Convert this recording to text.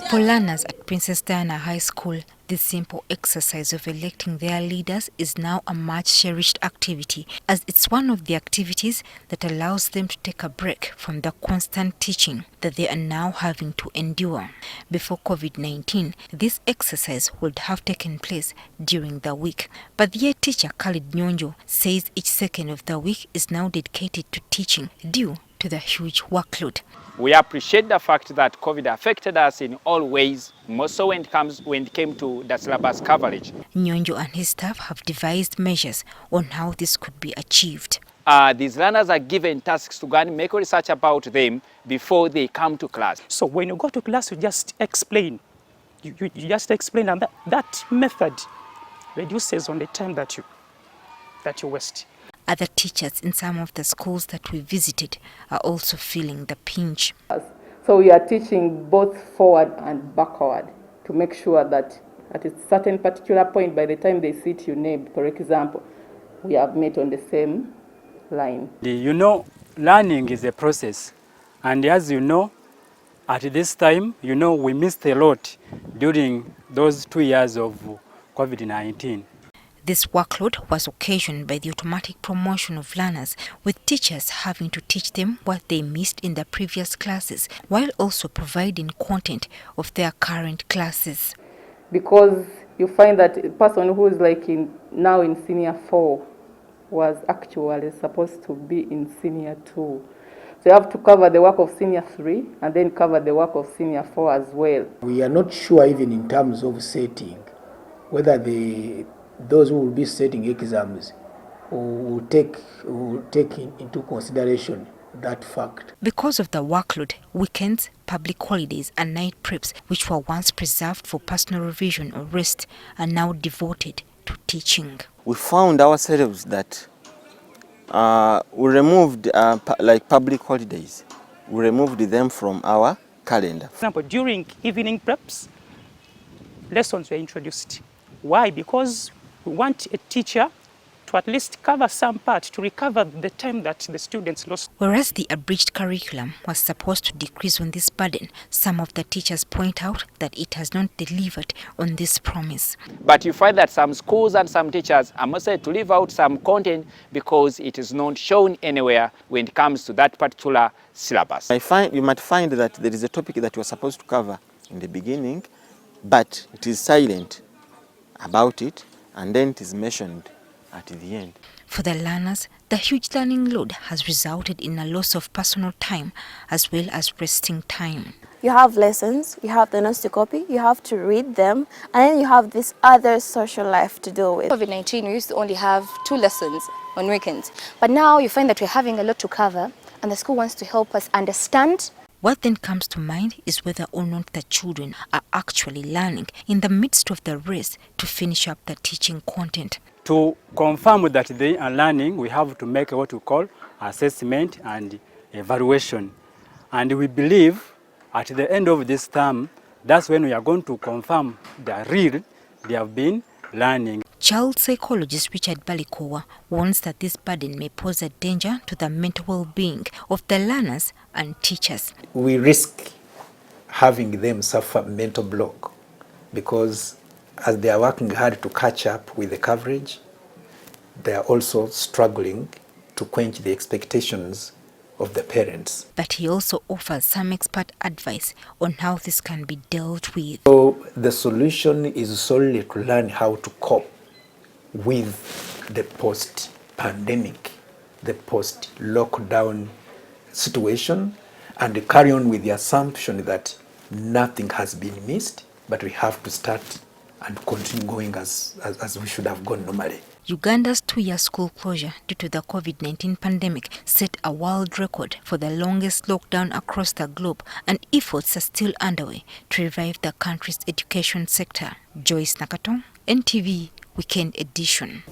For learners at Princess Diana High School, this simple exercise of electing their leaders is now a much cherished activity, as it's one of the activities that allows them to take a break from the constant teaching that they are now having to endure. Before COVID-19, this exercise would have taken place during the week, but the head teacher Khalid Nyonjo says each second of the week is now dedicated to teaching due to the huge workload. We appreciate the fact that COVID affected us in all ways, more so when it came to the syllabus coverage. Nyonjo and his staff have devised measures on how this could be achieved. These learners are given tasks to go and make research about them before they come to class. So when you go to class, you just explain. You just explain, and that method reduces on the time that you waste. Other teachers in some of the schools that we visited are also feeling the pinch. So we are teaching both forward and backward to make sure that at a certain particular point, by the time they sit your name, for example, we have met on the same line. You know, learning is a process. And as you know, at this time, you know, we missed a lot during those 2 years of COVID-19. This workload was occasioned by the automatic promotion of learners, with teachers having to teach them what they missed in the previous classes, while also providing content of their current classes. Because you find that a person who is now in senior 4 was actually supposed to be in senior 2. So you have to cover the work of senior 3 and then cover the work of senior 4 as well. We are not sure, even in terms of setting, whether those who will be setting exams will take into consideration that fact. Because of the workload, weekends, public holidays and night preps, which were once preserved for personal revision or rest, are now devoted to teaching. We found ourselves that we removed like public holidays. We removed them from our calendar. For example, during evening preps, lessons were introduced. Why? Because we want a teacher to at least cover some part, to recover the time that the students lost. Whereas the abridged curriculum was supposed to decrease on this burden, some of the teachers point out that it has not delivered on this promise. But you find that some schools and some teachers are must to leave out some content because it is not shown anywhere when it comes to that particular syllabus. You might find that there is a topic that you are supposed to cover in the beginning, but it is silent about it, and then it is mentioned at the end. For the learners, the huge learning load has resulted in a loss of personal time as well as resting time. You have lessons, you have the notes to copy, you have to read them, and then you have this other social life to deal with. COVID-19, we used to only have 2 lessons on weekends, but now you find that we're having a lot to cover, and the school wants to help us understand. What then comes to mind is whether or not the children are actually learning in the midst of the race to finish up the teaching content. To confirm that they are learning, we have to make what we call assessment and evaluation. And we believe at the end of this term, that's when we are going to confirm they have been learning. Child psychologist Richard Balikowa warns that this burden may pose a danger to the mental well-being of the learners and teachers. We risk having them suffer mental block because as they are working hard to catch up with the coverage, they are also struggling to quench the expectations of the parents. But he also offers some expert advice on how this can be dealt with. So the solution is solely to learn how to cope with the post-pandemic, the post-lockdown situation, and carry on with the assumption that nothing has been missed, but we have to start and continue going as we should have gone normally. Uganda's 2-year school closure due to the COVID-19 pandemic set a world record for the longest lockdown across the globe, and efforts are still underway to revive the country's education sector. Joyce Nakato, NTV Weekend Edition.